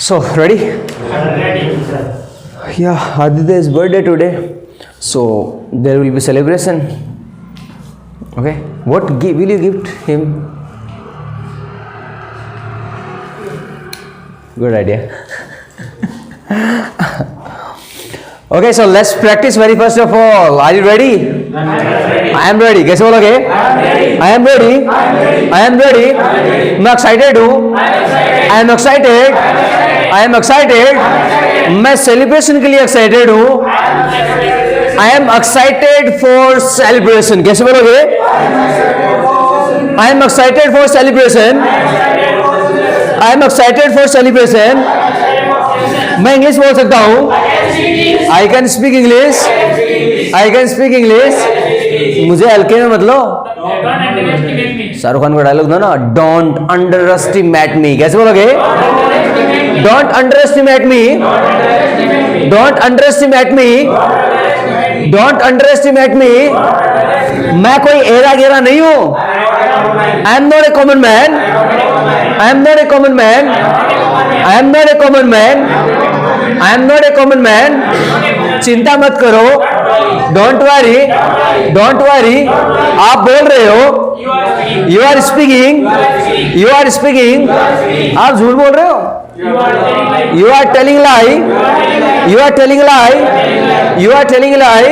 So, ready? Ready, sir. Yeah, Aditya's birthday today. So, there will be celebration. Okay. What will you gift him? Good idea. Okay, so let's practice very first of all. Are you ready? I am ready. कैसे बोलोगे? I am ready. I am ready. मैं excited हूँ. I am excited. I am excited. मैं celebration के लिए excited हूँ. I am excited for celebration. कैसे बोलोगे? I am excited for celebration. I am excited for celebration. मैं इंग्लिश बोल सकता हूँ. I can speak English. I can speak English. मुझे हल्के में मत लो. शाहरुख खान का डायलॉग था ना, Don't underestimate me. कैसे बोलोगे? Don't underestimate me. Don't underestimate me. Don't underestimate me. मैं कोई एरा गेरा नहीं हूँ. I am not a common man. I am not a common man. I am not a common man. I am not a common man. चिंता मत करो. Don't worry. Don't worry. आप बोल रहे हो. You are speaking. You are speaking. आप झूठ बोल रहे हो. You are telling lie. You are telling lie. You are telling lie.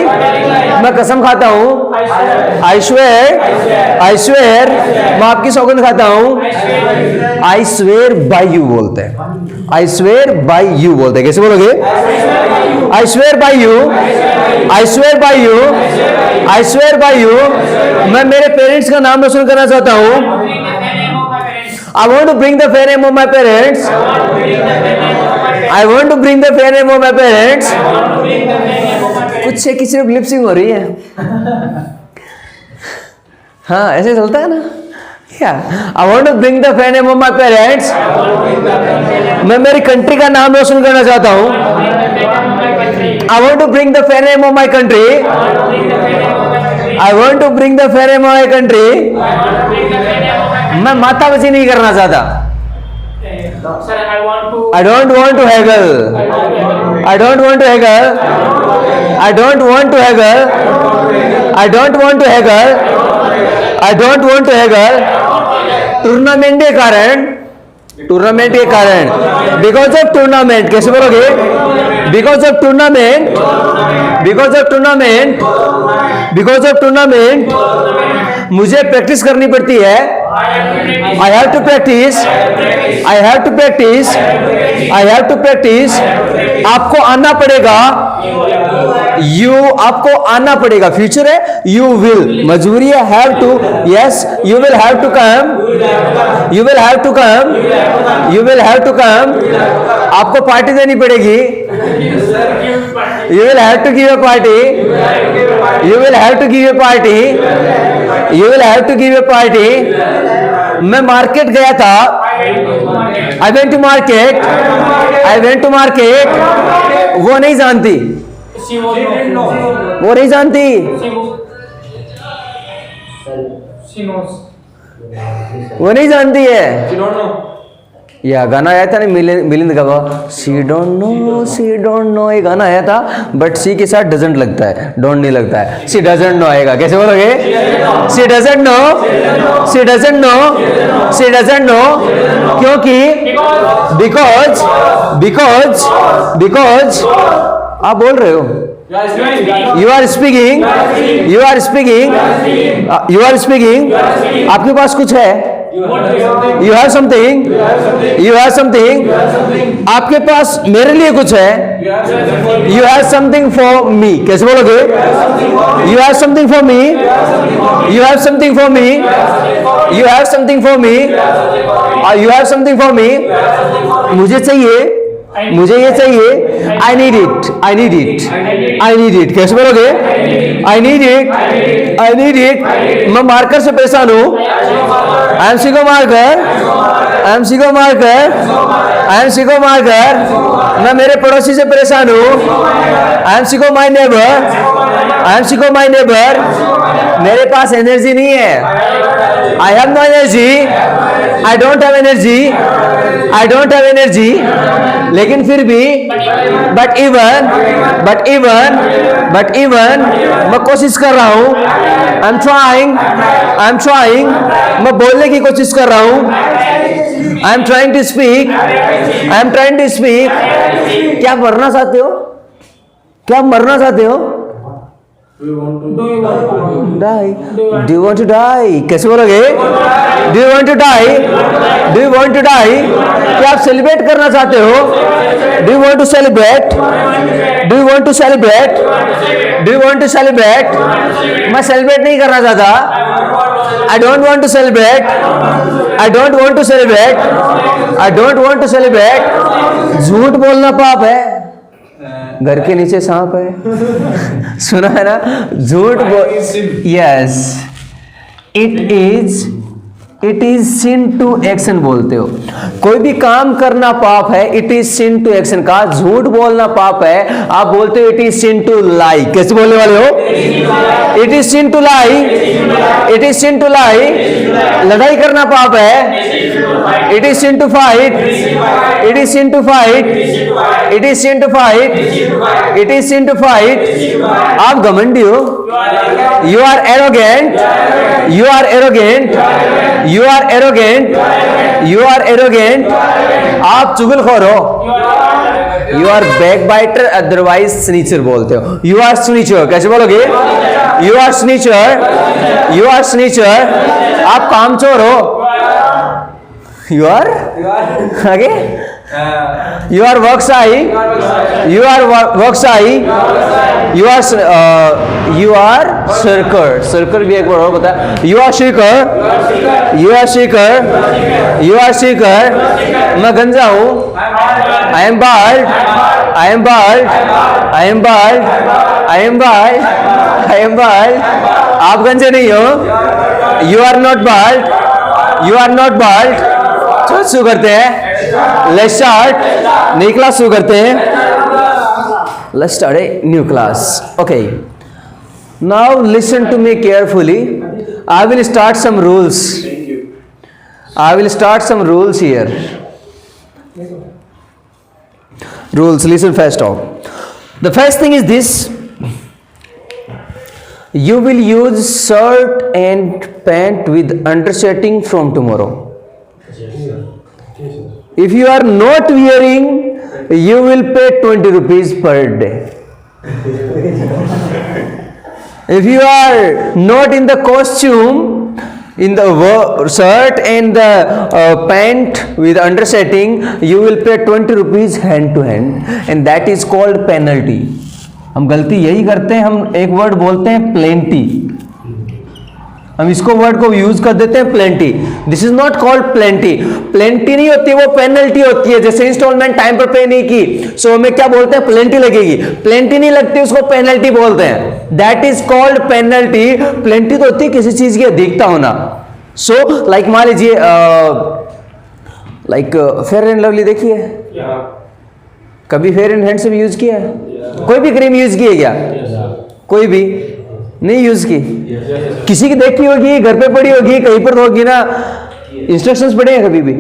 मैं कसम खाता हूँ. I swear. I swear. मैं आपकी सौगंध खाता हूँ. I swear by you बोलते हैं. I swear by you बोलते हैं. कैसे बोलोगे? I swear by you. I swear by you. I swear by you. मैं मेरे पेरेंट्स का नाम रोशन करना चाहता हूँ. I want to bring the fair name of my parents. I want to bring the fair name of my parents. कुछ से की सिर्फ लिपसिंग हो रही है. हाँ, ऐसे चलता है ना. I want to bring the fair name of my parents. मैं मेरी कंट्री का नाम रोशन करना चाहता हूँ. I want to bring the fair name of my country. I want to bring the fair name of my country. मैं माताबजी नहीं करना चाहता. I don't want to haggle. I don't want to haggle. I don't want to haggle. I don't want to haggle. I don't want to haggle. Tournament के कारण. Tournament के कारण. Because of tournament. कैसे बोलोगे? Because of tournament. Because of tournament. Because of tournament. मुझे practice करनी पड़ती है. I have to practice. I have to practice. I have to practice. आपको आना पड़ेगा. You आपको आना पड़ेगा. फ्यूचर है. You will. मजबूरी है. Have to. Yes. You will have to come. You will have to come. You will have to come. आपको पार्टी देनी पड़ेगी. You will have to give a party. You will have to give a party. You will have to give a party. मैं market गया था. I went to market. I went to market. वो नहीं जानती. वो नहीं जानती. वो नहीं जानती है. या गाना आया था ना मिलिंद का. सी डोंट नो ये गाना आया था. बट सी के साथ डजंट लगता है. डोंट नहीं लगता है. सी डजंट नो आएगा. कैसे बोलोगे? She doesn't know. She doesn't know. She doesn't know. क्योंकि बिकॉज बिकॉज बिकॉज आप बोल रहे हो. You are speaking. You are speaking. You are speaking. आपके पास कुछ है. You have something. You have something. आपके पास मेरे लिए कुछ है. You have something for me. कैसे बोलोगे? You have something for me. You have something for me. You have something for me. You have something for me. मुझे चाहिए. मुझे ये चाहिए. I need it. I need it. I need it. कैसे बोलोगे? I need it. I need it. मैं marker से परेशान हूँ. I am sick of marker. I am sick of marker. I am sick of marker. मैं मेरे पड़ोसी से परेशान हूँ. I am sick of my neighbor. I am sick of my neighbor. मेरे पास एनर्जी नहीं है. I have no energy. I don't have energy, I don't have energy, लेकिन फिर भी but even मैं कोशिश कर रहा हूँ, I'm trying, मैं बोलने की कोशिश कर रहा हूँ, I'm trying to speak, क्या मरना चाहते हो? क्या मरना चाहते हो? Do you want to die? कैसे बोलोगे? Do you want to die? क्या आप सेलिब्रेट करना चाहते हो? Do you want to celebrate? मैं सेलिब्रेट नहीं करना चाहता. I don't want to celebrate. झूठ बोलना पाप है. घर के नीचे सांप है. सुना है ना? झूठ बोल. Yes, it is sin to action बोलते हो. कोई भी काम करना पाप है. It is sin to action. कहा झूठ बोलना पाप है, आप बोलते हो it is sin to lie. कैसे बोलने वाले हो? It is sin to lie. लड़ाई करना पाप है. It is sin to fight. आप घमंडी हो. You are arrogant. आप चुगलखोर हो. You are backbiter, otherwise snitcher बोलते हो. You are snitcher. कैसे बोलोगे? You are snitcher. आप कामचोर हो. यू आर आगे. You are worksai. You are shirker. Shirker भी एक बार और बता. You are shirker. मैं गंजा हूँ. I am bald. आप गंजे नहीं हो. You are not bald. चलो शुरू करते हैं. Let's start. नई क्लास शुरू करते हैं. Let's start a new class. Okay. Now listen to me carefully. I will start some rules. Here. Rules. Listen first off. The first thing is this. You will use shirt and pant with undershirting from tomorrow. If you are not wearing, you will pay 20 rupees per day. If you are not in the costume, in the shirt and the pant with undersetting, you will pay 20 rupees hand to hand, and that is called penalty. हम गलती यही करते हैं. हम एक word बोलते हैं plenty. हम इसको वर्ड को यूज कर देते हैं plenty. This is not called plenty. Plenty नहीं होती, वो पेनल्टी होती है. जैसे इंस्टॉलमेंट टाइम पर पे नहीं की, सो हमें क्या बोलते हैं? प्लेंटी लगेगी. प्लेंटी नहीं लगती, उसको पेनल्टी बोलते हैं. That is called penalty. Plenty तो होती है किसी चीज की अधिकता होना. सो लाइक मान लीजिए, लाइक फेयर एंड लवली देखिए. कभी फेयर एंड हैंडसम यूज किया है? कोई भी क्रीम यूज की है क्या? कोई भी नहीं यूज की. किसी की देखी होगी, घर पे पड़ी होगी, कहीं पर होगी ना. इंस्ट्रक्शंस पढ़े हैं कभी भी?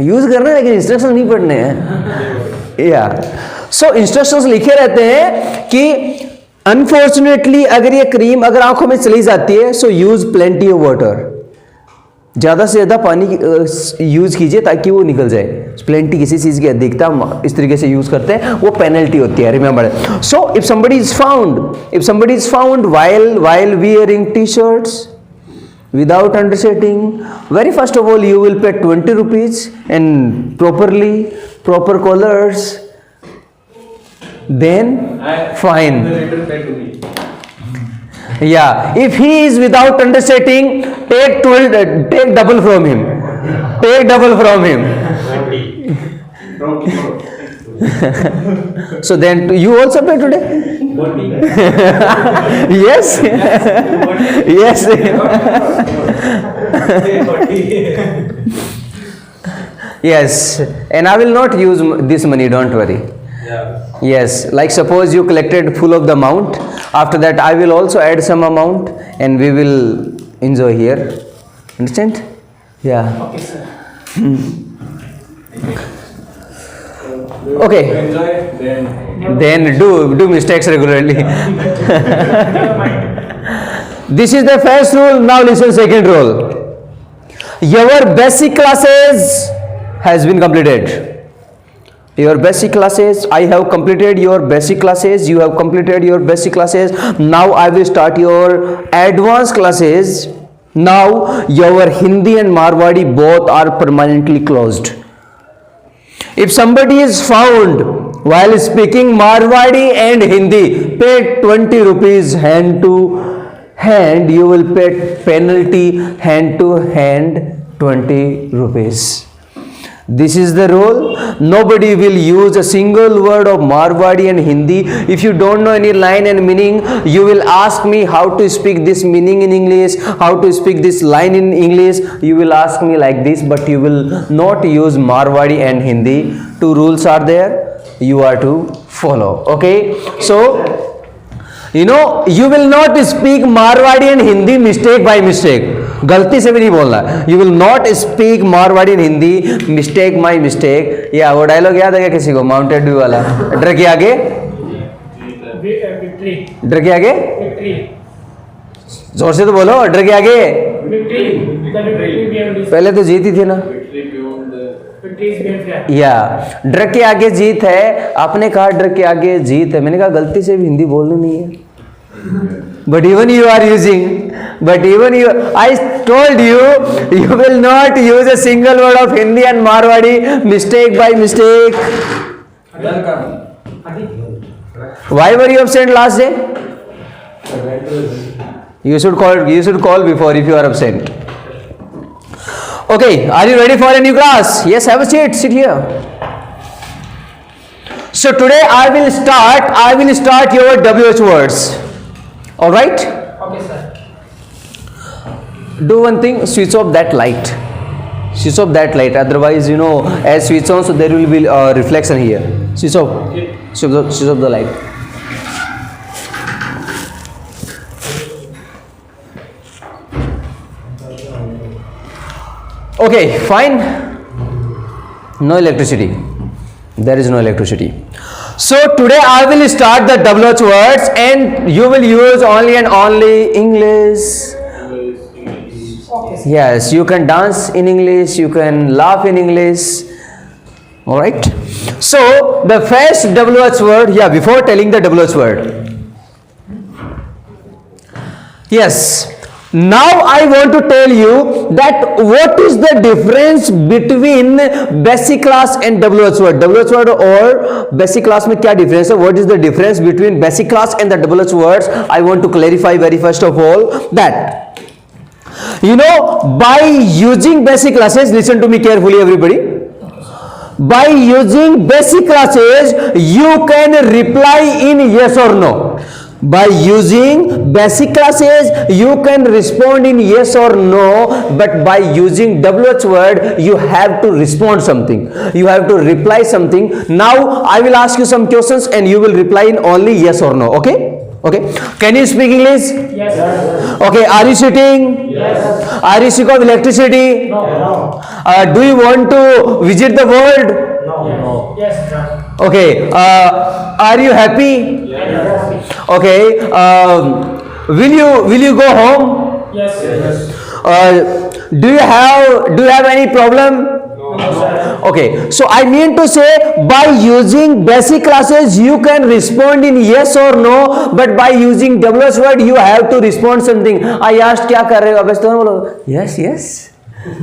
यूज करना है लेकिन इंस्ट्रक्शंस नहीं पढ़ने हैं. या सो इंस्ट्रक्शंस लिखे रहते हैं कि अनफॉर्चुनेटली अगर ये क्रीम अगर आंखों में चली जाती है, सो यूज प्लेंटी ऑफ वाटर. ज्यादा से ज्यादा पानी यूज कीजिए ताकि वो निकल जाए. प्लेंटी किसी चीज की अधिकता इस तरीके से यूज करते हैं, वो पेनल्टी होती है. Remember. So if somebody is found while wearing t-shirts without undersetting, very first of all you will pay 20 rupees and proper collars, then fine. Yeah, if he is without undersetting, take double from him. So then you also pay today? Yes. Yes, and I will not use this money, don't worry. Yes, like suppose you collected full of the amount, after that I will also add some amount and we will enjoy here. Understand? Yeah. Okay, sir. Okay. Enjoy, Then do mistakes regularly. Never mind. This is the first rule. Now listen second rule. Your basic classes has been completed. Your basic classes, I have completed your basic classes, you have completed your basic classes. Now I will start your advanced classes. Now your Hindi and Marwadi both are permanently closed. If somebody is found while speaking Marwadi and Hindi, pay 20 rupees hand to hand, you will pay penalty hand to hand 20 rupees. This is the rule. Nobody will use a single word of Marwadi and Hindi. If you don't know any line and meaning, you will ask me how to speak this meaning in English, how to speak this line in English. You will ask me like this, but you will not use Marwadi and Hindi. Two rules are there. You are to follow. Okay? So, you know, you will not speak Marwadi and Hindi mistake by mistake. गलती से भी नहीं बोलना. You will not speak Marwadi and Hindi mistake by mistake. या वो dialogue याद है क्या किसी को? माउंटेन ड्यू वाला. डर के आगे, Victory. डर के आगे, Victory. जोर से तो बोलो. डर के आगे. Victory. The victory beyond this. पहले तो जीत ही थी ना. victory beyond the Victory is beyond fear. या डर के आगे जीत है. आपने कहा डर के आगे जीत है. मैंने कहा गलती से भी हिंदी बोलनी नहीं है. But even you are using, but even you, I told you, you will not use a single word of Hindi and Marwadi mistake by mistake. welcome. Why were you absent last day? You should call before if you are absent. Okay, are you ready for a new class? Yes, have a seat. Sit here. So today I will start your WH words. All right? Okay, sir. Do one thing, switch off that light. Switch off that light. Otherwise, you know, as switch on, so there will be reflection here. Switch off. Switch off the light. Okay, fine. No electricity. There is no electricity. So today I will start the WH words and you will use only and only English. Okay, sir. Yes, you can dance in English, you can laugh in English. Alright. So the first WH word, yeah, before telling the WH word. Yes. Now I want to tell you that what is the difference between basic class and WH word. WH word और basic class में क्या difference है? What is the difference between basic class and the WH words? I want to clarify very first of all that, you know, by using basic classes, listen to me carefully everybody. By using basic classes, you can reply in yes or no. By using basic classes, you can respond in yes or no, but by using WH word, you have to respond something. You have to reply something. Now, I will ask you some questions and you will reply in only yes or no. Okay? Okay. Can you speak English? Yes, sir. Okay. Are you sitting? Yes. Are you sick of electricity? No. No. Do you want to visit the world? No. Yes, sir. Okay. Are you happy? Yes. Okay. Will you go home? Yes. Yes. Do you have any problem? No, sir. Okay, so I mean to say, by using basic classes you can respond in yes or no, but by using WH word you have to respond something. I asked क्या कर रहे हो? अब तुम बोलो yes yes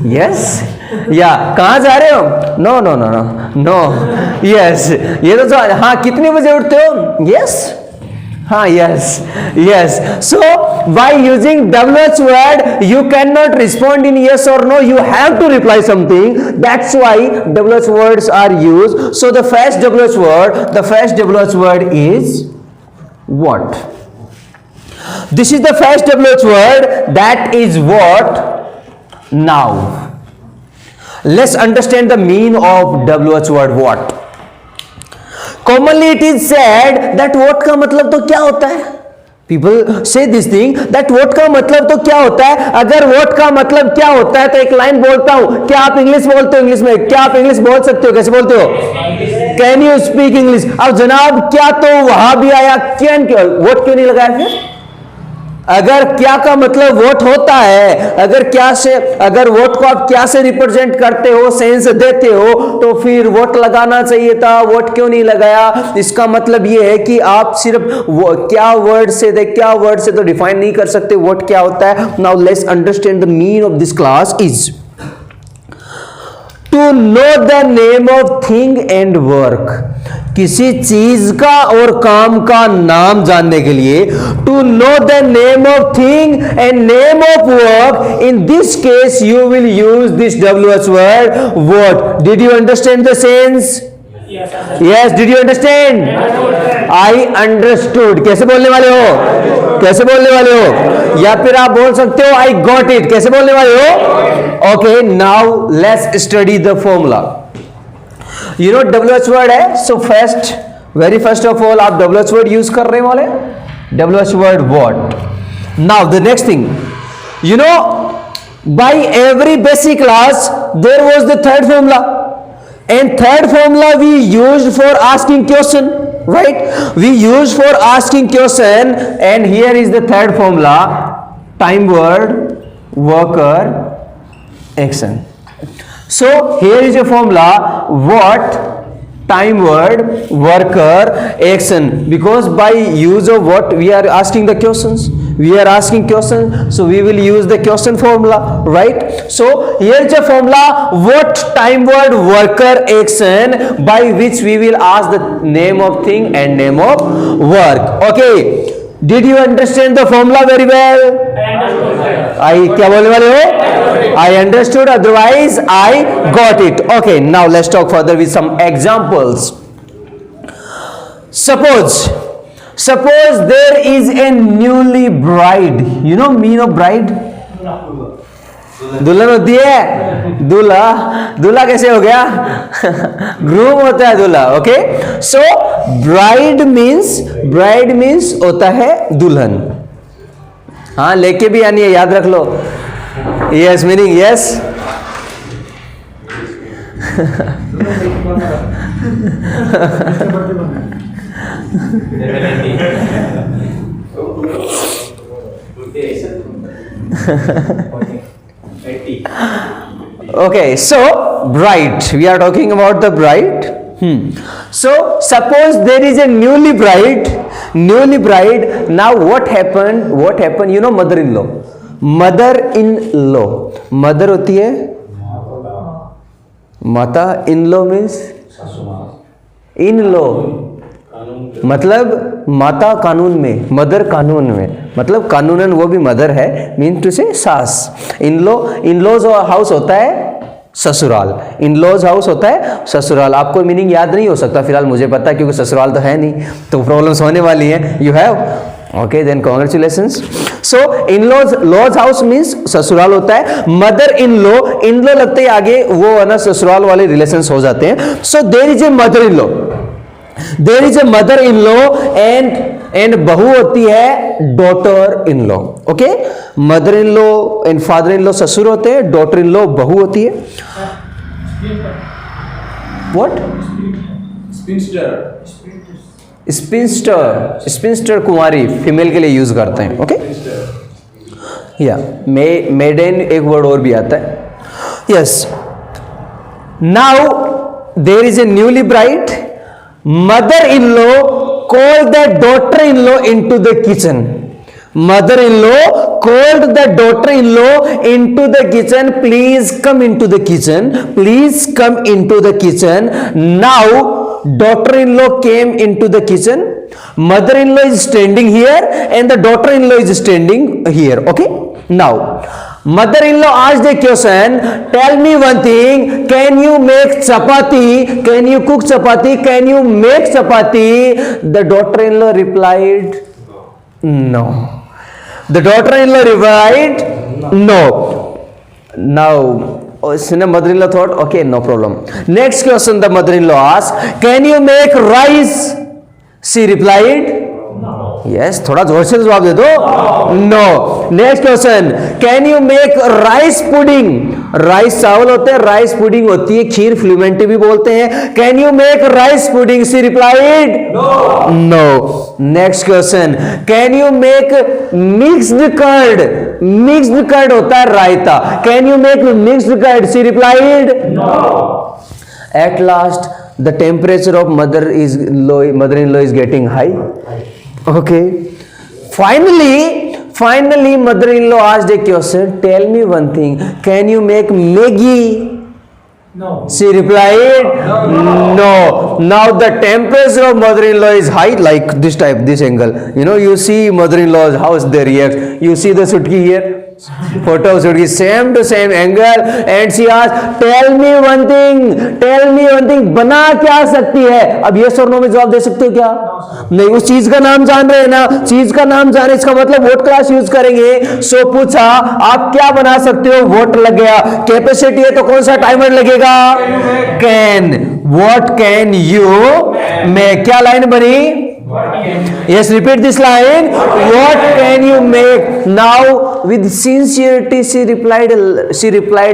yes या कहाँ जा रहे हो? No no no no no yes. ये तो हाँ कितने बजे उठते हो? Yes. हाँ yes yes. So by using WH word you cannot respond in yes or no, you have to reply something. That's why WH words are used. So the first WH word is what? This is the first WH word, that is what? Now let's understand the meaning of WH word what. Commonly it is said that what का मतलब तो क्या होता है? People से this thing that vote का मतलब तो क्या होता है। अगर वोट का मतलब क्या होता है तो एक लाइन बोलता हूं, क्या आप इंग्लिश बोलते हो? इंग्लिश में क्या आप इंग्लिश बोल सकते हो? कैसे बोलते हो? Can you speak English? अब जनाब क्या तो वहां भी आया, कैन क्यों वोट क्यों नहीं लगाया फिर? अगर क्या का मतलब वोट होता है, अगर क्या से, अगर वोट को आप क्या से रिप्रेजेंट करते हो, सेंस देते हो, तो फिर वोट लगाना चाहिए था, वोट क्यों नहीं लगाया? इसका मतलब ये है कि आप सिर्फ क्या वर्ड से क्या वर्ड से तो डिफाइन नहीं कर सकते वोट क्या होता है। Now let's understand the meaning of this class is to know the name of thing and work. किसी चीज का और काम का नाम जानने के लिए, to know the name of thing and name of work, in this case you will use this WH word what. Did you understand the sense? Yes, did you understand? I understood. कैसे बोलने वाले हो? कैसे बोलने वाले हो? या फिर आप बोल सकते हो आई गॉट इट। कैसे बोलने वाले हो? Okay, now let's study the formula. You know WH word है, so first, very first of all आप WH वर्ड यूज कर रहे वाले, WH word what. Now the next thing, you know by every basic class there was the third formula, and third formula we used for asking question, right? We used for asking question, and here is the third formula, time word worker action. So here is a formula, what, time word worker action, because by use of what we are asking the questions, we are asking questions, so we will use the question formula, right? So here is a formula, what, time word worker action, by which we will ask the name of thing and name of work. Okay, did you understand the formula very well? I क्या बोलने वाले हो? I understood, otherwise I got it. Okay, now let's talk further with some examples. Suppose there is a newly bride. You know mean of bride? दुल्हन होती है, दूल्हा कैसे हो गया? ग्रूम होता है दूल्हा। ओके, सो ब्राइड मीन्स होता है दुल्हन। हाँ, लेके भी आनी है, याद रख लो। Yes meaning yes. Okay, so bride, we are talking about the bride. So suppose there is a newly bride. Now what happened? You know mother-in-law. Mother होती है माता, इन-लॉ मीन्स इन-लॉ, मतलब माता कानून में, मदर कानून में, मतलब कानूनन वो भी मदर है, मीन टू से सास। इन-लॉज हाउस होता है ससुराल, इन-लॉज हाउस होता है ससुराल। आपको मीनिंग याद नहीं हो सकता फिलहाल, मुझे पता है, क्योंकि ससुराल तो है नहीं, तो प्रॉब्लम्स होने वाली हैं। You have okay, then congratulations. So laws house means ससुराल होता है। मदर इन लॉ लगते ही आगे वो है ना ससुराल वाले रिलेशंस हो जाते हैं। So there is a mother in law and बहू होती है daughter in law. Okay, mother in law and father in law ससुर होते हैं, डॉटर इन लॉ बहू होती है। व्हाट? स्पिंस्टर कुंवारी, फीमेल के लिए यूज करते हैं। ओके, या मेडेन एक वर्ड और भी आता है। Yes, now there is a newly bride, mother in law called the daughter-in-law into the kitchen. Mother-in-law called the daughter-in-law into the kitchen. Please come into the kitchen. Please come into the kitchen. Now, daughter-in-law came into the kitchen. Mother-in-law is standing here and the daughter-in-law is standing here. Okay? Now, mother-in-law asked a question, tell me one thing, can you make chapati? Can you cook chapati? Can you make chapati? The daughter-in-law replied, no. The daughter-in-law replied, no. Now, mother-in-law thought, okay, no problem. Next question the mother-in-law asked, can you make rice? She replied, yes, थोड़ा जोर से जवाब दे दो। No. Next question, can you make rice pudding? Rice चावल होते हैं, rice pudding होती है, खीर फ्लूमेंटी भी बोलते हैं। Can you make rice pudding? She replied no. Next question, can you make mixed curd? Mixed curd होता है रायता। Can you make mixed curd? She replied no. At last the temperature of mother-in-law is getting high. Okay, finally mother-in-law asked a question, tell me one thing, can you make Maggi? No. She replied no. Now the temperature of mother-in-law is high, like this type, this angle, you see mother-in-law's house, they react, you see the sutki here, photo of sutki, same to same angle, and she asked, tell me one thing, बना क्या सकती है? अब yes or no में जवाब दे सकते हो क्या? नहीं, उस चीज का नाम जान रहे हैं ना, चीज का नाम जाने, इसका मतलब वोट क्लास यूज करेंगे। सो पूछा आप क्या बना सकते हो, वोट लग गया। कैपेसिटी है तो कौन सा टाइमर लगेगा? Can. What can you make? क्या लाइन बनी? Yes, repeat this line. What can you make? Now, with sincerity, she replied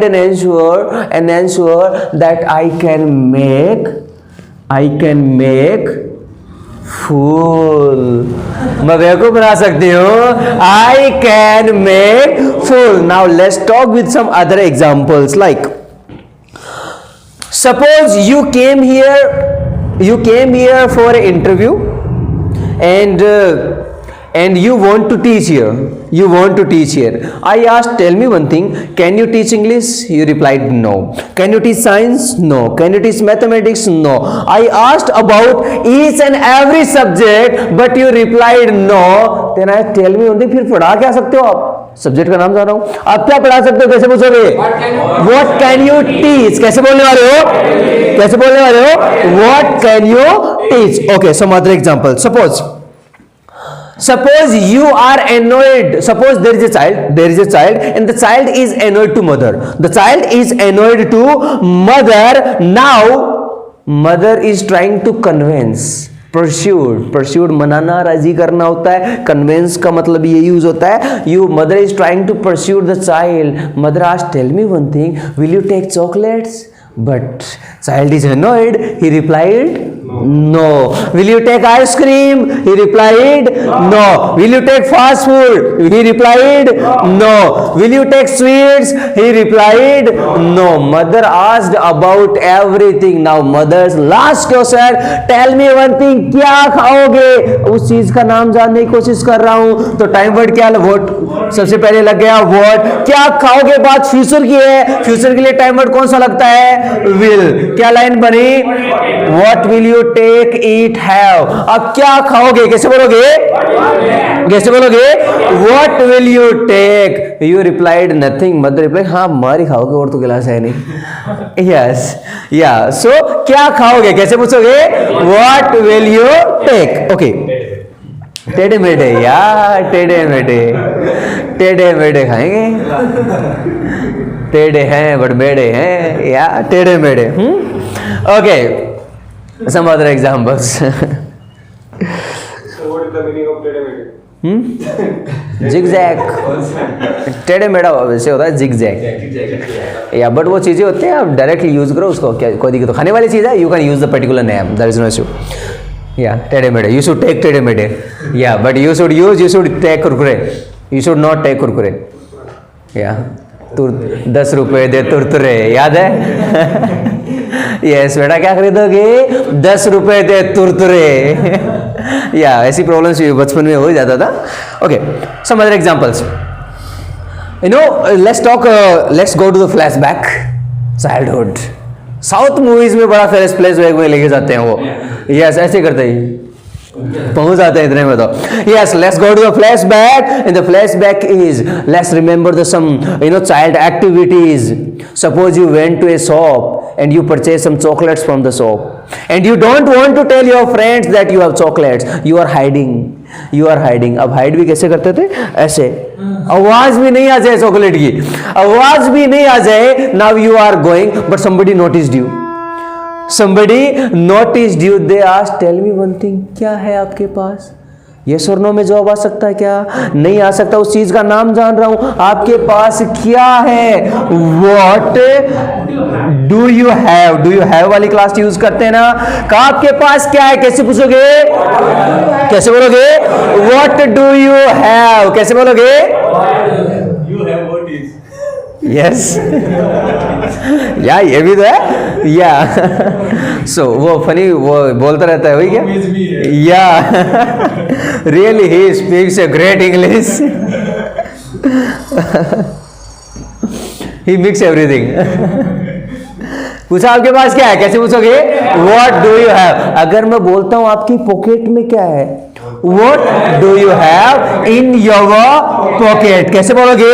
an answer that I can make fool. मैं बेवकूफ बना सकती हूँ। I can make fool. Now, let's talk with some other examples. Like, suppose you came here for an interview. And you want to teach here. I asked, tell me one thing, can you teach English? You replied no. Can you teach science? No. Can you teach mathematics? No. I asked about each and every subject, but you replied no. Then I tell me one thing, फिर पढ़ा क्या सकते हो आप? Subject का नाम जान रहा हूं, आप क्या पढ़ा सकते हो? कैसे पूछोगे? What can you teach? कैसे बोलने वाले हो? What can you teach? Okay, some other example. Suppose you are annoyed. Suppose there is a child and the child is annoyed to mother. The child is annoyed to mother. Now mother is trying to convince. Pursued मनाना, राजी करना होता है। Convince का मतलब ये use होता है। Mother is trying to pursue the child. Mother asked, tell me one thing, will you take chocolates? But child is annoyed. He replied no. Will you take ice cream? He replied no. Will you take fast food? He replied no. Will you take sweets? He replied no. Mother asked about everything. Now mother's last question, tell me one thing, क्या खाओगे? उस चीज का नाम जानने की कोशिश कर रहा हूं। तो टाइम वर्ड क्या? वोट सबसे पहले लग गया। वोट। क्या खाओगे बात फ्यूचर की है, फ्यूचर के लिए टाइम वर्ड कौन सा लगता है? विल। क्या लाइन बनी? What will you take, eat, have? अब क्या खाओगे? कैसे बोलोगे? What will you take? You replied nothing. Mother replied, हाँ मारी खाओगे, और तो गिलास है नहीं। Yes, yeah. So क्या खाओगे? कैसे पूछोगे? What will you take? Okay. टेढ़े मेढ़े यार, टेढ़े मेढ़े खाएंगे। टेढ़े हैं बट मेढ़े हैं या टेढ़े मेढ़े। Okay. Some other examples. So what is the meaning of टेढ़े मेढ़े? Zigzag. टेढ़े मेढ़ा वैसे होता है zigzag. या बट वो चीजें होती हैं, आप डायरेक्टली यूज करो उसको, क्या कोई दिक्कत? तो खाने वाली चीज है, you can use the particular name, that is no issue. या Tedhe Medhe, you should take Tedhe Medhe. या but you should take Kurkure, you should not take Kurkure. या 10 रुपए दे तुरतुरे, याद है? यस बेटा, क्या खरीदोगे? 10 रुपए दे तुरतुरे। या ऐसी प्रॉब्लम्स बचपन में हो जाता था। Okay, some other examples. Let's go to the flashback childhood. South movies में बड़ा फ्लैशबैक में लेके जाते हैं वो। यस, ऐसे करते ही पहुंच जाते हैं इतने में तो। Yes, let's go to the flashback. And the flashback is, let's remember the some child activities. Suppose you went to a shop and you purchased some chocolates from the shop, and you don't want to tell your friends that you have chocolates. You are hiding. अब hide भी कैसे करते थे? ऐसे, आवाज भी नहीं आ जाए चॉकलेट की, आवाज भी नहीं आ जाए। Now you are going, but somebody noticed you. They asked, tell me one thing, क्या है आपके पास? यस और नो में जवाब आ सकता है क्या? नहीं आ सकता। उस चीज का नाम जान रहा हूं। आपके पास क्या है? What do you have? Do you have वाली क्लास यूज करते हैं ना। कहा आपके पास क्या है, कैसे पूछोगे? कैसे बोलोगे? What do you have? कैसे बोलोगे? You have what is? Yes या ये भी तो है या सो वो फनी वो बोलता रहता है वही क्या? Always be है। या really he speaks a great English, he mix everything. पूछा आपके पास क्या है, कैसे पूछोगे? What do you have. अगर मैं बोलता हूं आपकी पॉकेट में क्या है, what do you have in your pocket, कैसे बोलोगे?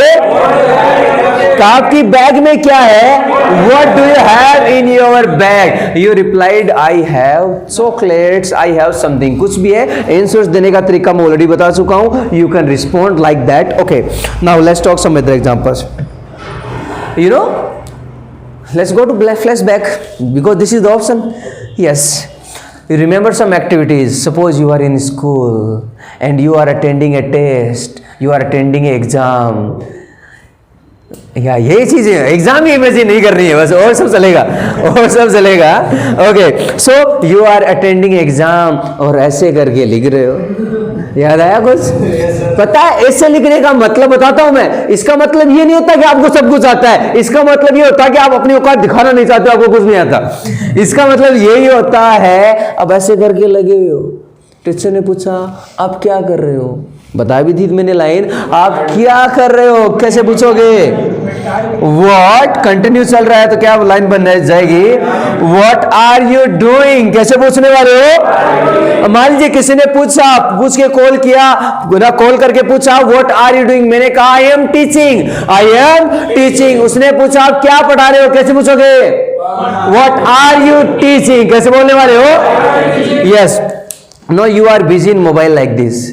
आपकी बैग में क्या है? What do you have in your bag? You replied I have chocolates, I have something, कुछ भी है। आंसर्स देने का तरीका मैं ऑलरेडी बता चुका हूं। You can respond like that. Okay, now let's talk some other examples. You know, let's go to flashback because this is the option. Yes, you remember some activities. Suppose you are in school and you are attending a test, you are attending an exam. या यही चीजें, exam ही imagine नहीं करनी है बस, और सब चलेगा, और सब चलेगा। Okay, so you are attending exam और ऐसे करके लिख रहे हो। याद आया कुछ? पता है ऐसे लिखने का मतलब बताता हूं मैं। इसका मतलब ये नहीं होता कि आपको सब कुछ आता है। इसका मतलब ये होता है कि आप अपनी औकात दिखाना नहीं चाहते, आपको कुछ नहीं आता। इसका मतलब यही होता है। अब ऐसे करके लगे हुए हो। टीचर ने पूछा आप क्या कर रहे हो? बता भी थी मैंने लाइन, आप क्या कर रहे हो कैसे पूछोगे? व्हाट कंटिन्यू चल रहा है तो क्या लाइन बन जाएगी? व्हाट आर यू डूइंग, कैसे पूछने वाले हो? मान लीजिए किसी ने पूछा, पूछ के कॉल किया ना, कॉल करके पूछा व्हाट आर यू डूइंग, मैंने कहा I am teaching, I am teaching. उसने पूछा आप क्या पढ़ा रहे हो, कैसे पूछोगे? व्हाट आर यू टीचिंग, कैसे बोलने वाले हो? Yes, no you are busy in mobile like this.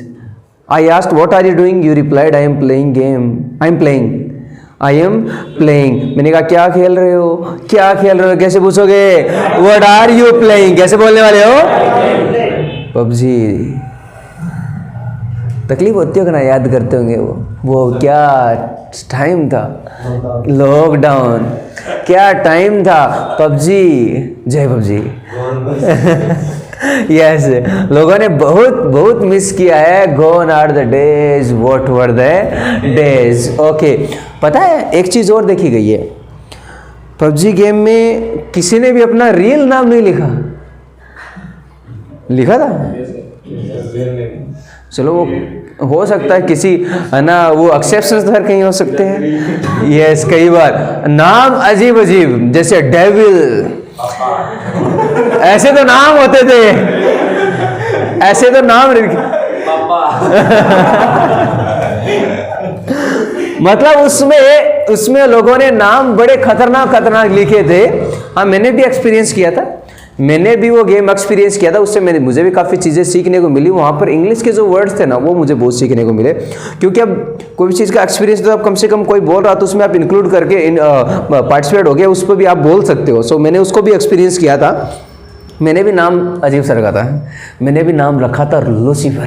I asked, what are you doing? You replied, I am playing game. I am playing. I am playing. मैंने कहा क्या खेल रहे हो? क्या खेल रहे हो? कैसे पूछोगे? What are you playing? कैसे बोलने वाले हो? PUBG। तकलीफ होती होगी ना, याद करते होंगे वो क्या टाइम था, लॉकडाउन, क्या टाइम था। PUBG, जय PUBG। यस, लोगों ने बहुत बहुत मिस किया है। Gone are the days, what were the days। Okay, पता है एक चीज और देखी गई है, PUBG गेम में किसी ने भी अपना रियल नाम नहीं लिखा। लिखा था? चलो वो हो सकता है किसी है ना, वो एक्सेप्शंस तो हर कहीं हो सकते हैं। यस, कई बार नाम अजीब अजीब, जैसे डेविल, ऐसे तो नाम होते थे, ऐसे तो नाम मतलब उसमें लोगों ने नाम बड़े खतरनाक खतरनाक लिखे थे। हाँ, मैंने भी एक्सपीरियंस किया था, मैंने भी वो गेम एक्सपीरियंस किया था। उससे मुझे भी काफ़ी चीज़ें सीखने को मिली। वहाँ पर इंग्लिश के जो वर्ड्स थे ना, वो मुझे बहुत सीखने को मिले। क्योंकि अब कोई भी चीज़ का एक्सपीरियंस तो आप कम से कम कोई बोल रहा तो उसमें आप इंक्लूड करके पार्टिसिपेट हो गया, उस पर भी आप बोल सकते हो। सो मैंने उसको भी एक्सपीरियंस किया था। मैंने भी नाम अजीब सा रखा था, मैंने भी नाम रखा था लूसीफर।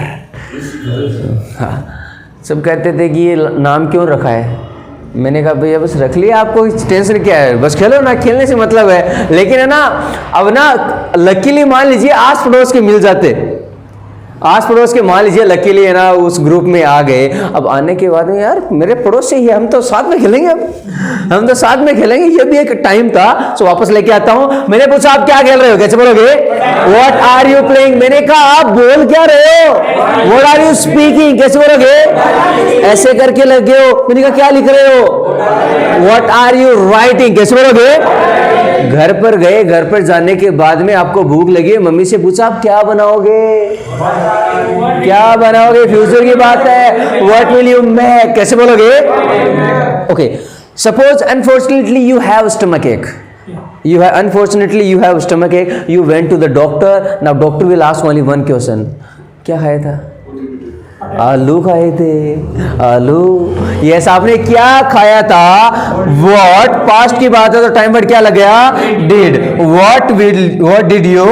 हाँ, सब कहते थे कि ये नाम क्यों रखा है। मैंने कहा भैया बस रख लिया, आपको टेंशन क्या है, बस खेलो ना, खेलने से मतलब है। लेकिन है ना, अब ना लकीली मान लीजिए आस पड़ोस के मिल जाते, आस पड़ोस के मान लीजिए लकीली है ना उस ग्रुप में आ गए। अब आने के बाद में यार मेरे पड़ोस से ही है, हम तो साथ में खेलेंगे, अब हम तो साथ में खेलेंगे, ये भी एक टाइम था। सो वापस लेके आता हूँ। मैंने पूछा आप क्या खेल रहे हो, कैसे बोलोगे? What are you playing. मैंने कहा आप बोल क्या रहे हो? व्हाट आर यू स्पीकिंग, कैसे बोलोगे? ऐसे करके लगे हो। मैंने कहा क्या लिख रहे हो? व्हाट आर यू राइटिंग, कैसे बोलोगे? घर पर गए, घर पर जाने के बाद में आपको भूख लगी, मम्मी से पूछा आप क्या बनाओगे, क्या बनाओगे, फ्यूचर की बात है। व्हाट विल यू मेक, कैसे बोलोगे? Okay, suppose unfortunately you have stomach एक, unfortunately you have stomach ache, you went to the doctor. Now doctor will ask only one question, क्या खाया था? आलू खाए थे, आलू। यस, आपने क्या खाया था? व्हाट, पास्ट की बात है तो टाइम वर्ड क्या लग गया? Did. What did you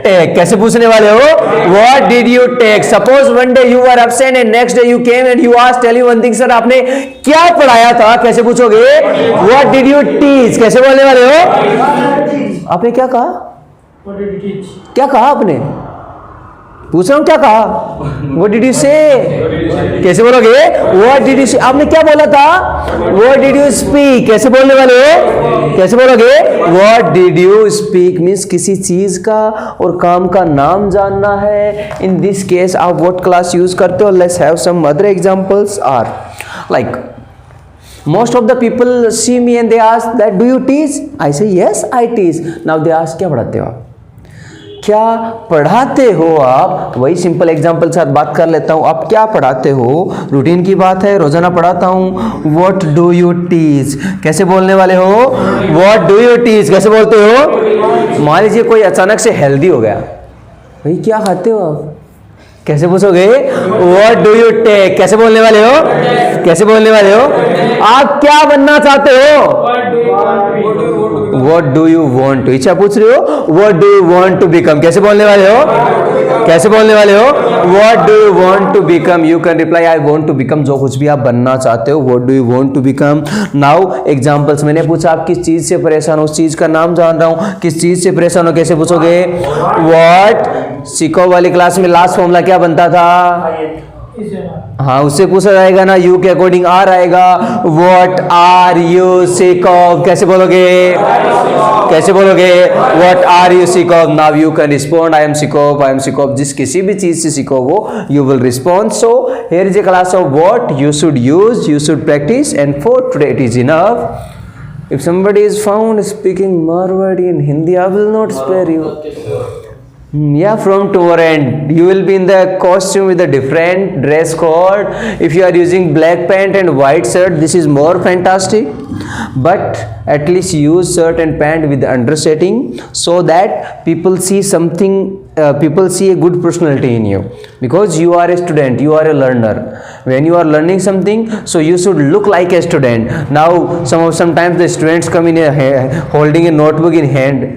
take? कैसे पूछने वाले हो? What did you take? Suppose one day you were absent and next day you came and you asked, tell you one thing, sir, आपने क्या पढ़ाया था? कैसे पूछोगे? What did you teach? कैसे बोलने वाले हो? आपने क्या कहा? What did you teach? क्या कहा आपने? पूछ रहा हूँ क्या कहा? What did you say? कैसे बोलोगे? What did you say? आपने क्या बोला था? What did you speak? कैसे बोलने वाले हो? कैसे बोलोगे? What did you speak means किसी चीज का और काम का नाम जानना है. In this case आप what class use करते हो? Let's have some other examples are like most of the people see me and they ask that do you teach? I say yes I teach. Now they ask क्या पढ़ाते हो आप? क्या पढ़ाते हो आप? वही सिंपल एग्जांपल साथ बात कर लेता हूँ. आप क्या पढ़ाते हो? रूटीन की बात है, रोजाना पढ़ाता हूँ. What do you teach? कैसे बोलने वाले हो? What do you teach? कैसे बोलते हो? मान लीजिए कोई अचानक से हेल्दी हो गया, भाई क्या खाते हो आप? कैसे पूछोगे? What do you take? कैसे बोलने वाले हो? कैसे बोलने वाले हो? आप क्या बनना चाहते हो? What do you want to become? What do you want to? इच्छा पूछ रहे हो? What do you want to become? कैसे बोलने वाले हो? कैसे बोलने वाले हो? What do you want to become? You can reply I want to become. जो कुछ भी आप बनना चाहते हो. What do you want to become? Now examples. मैंने पूछा आप किस चीज से परेशान हो? उस चीज का नाम जान रहा हूँ. किस चीज से परेशान हो? कैसे पूछोगे? What? सीखो वाली क्लास में लास्ट फॉर्मूला क्या बनता था? Is your हाँ उससे पूछा जाएगा ना. यू के अकॉर्डिंग आर आएगा. What are you sick of? कैसे बोलोगे? कैसे बोलोगे? What are you sick of? Now you can respond I am sick of, I am sick of. जिस किसी भी चीज से सिको वो you will respond. So here is a class of what you should use, you should practice, and for today it is enough. If somebody is found speaking Marwadi in Hindi, I will not spare you. Yeah, from tomorrow end you will be in the costume with a different dress code. If you are using black pant and white shirt, this is more fantastic, but at least use shirt and pant with undersetting so that people see something, people see a good personality in you, because you are a student, you are a learner. When you are learning something, so you should look like a student. Now sometimes the students come in holding a notebook in hand.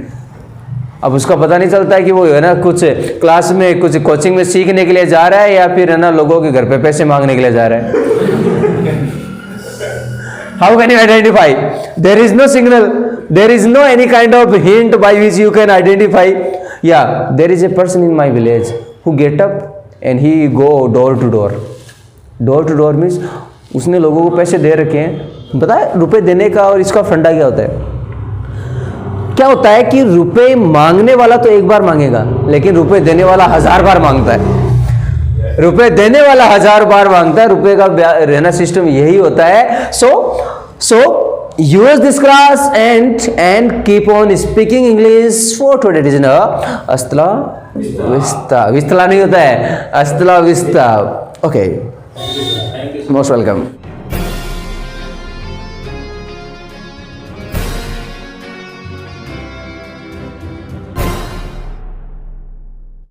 अब उसका पता नहीं चलता है कि वो है ना कुछ क्लास में कुछ कोचिंग में सीखने के लिए जा रहा है या फिर है ना लोगों के घर पे पैसे मांगने के लिए जा रहा है. How can you identify? There is no signal, there is no any kind of hint by which you can identify. या there is a person in my village who get up and he go door to door. Door to door means उसने लोगों को पैसे दे रखे हैं. पता है रुपए देने का और इसका फंडा क्या होता है? क्या होता है कि रुपए मांगने वाला तो एक बार मांगेगा, लेकिन रुपए देने वाला 1000 बार मांगता है. रुपए देने वाला 1000 बार मांगता है. रुपए का रहना सिस्टम यही होता है. सो use this class and keep on speaking English for today. It is na astla vista नहीं होता है, astla vista. Okay, most welcome.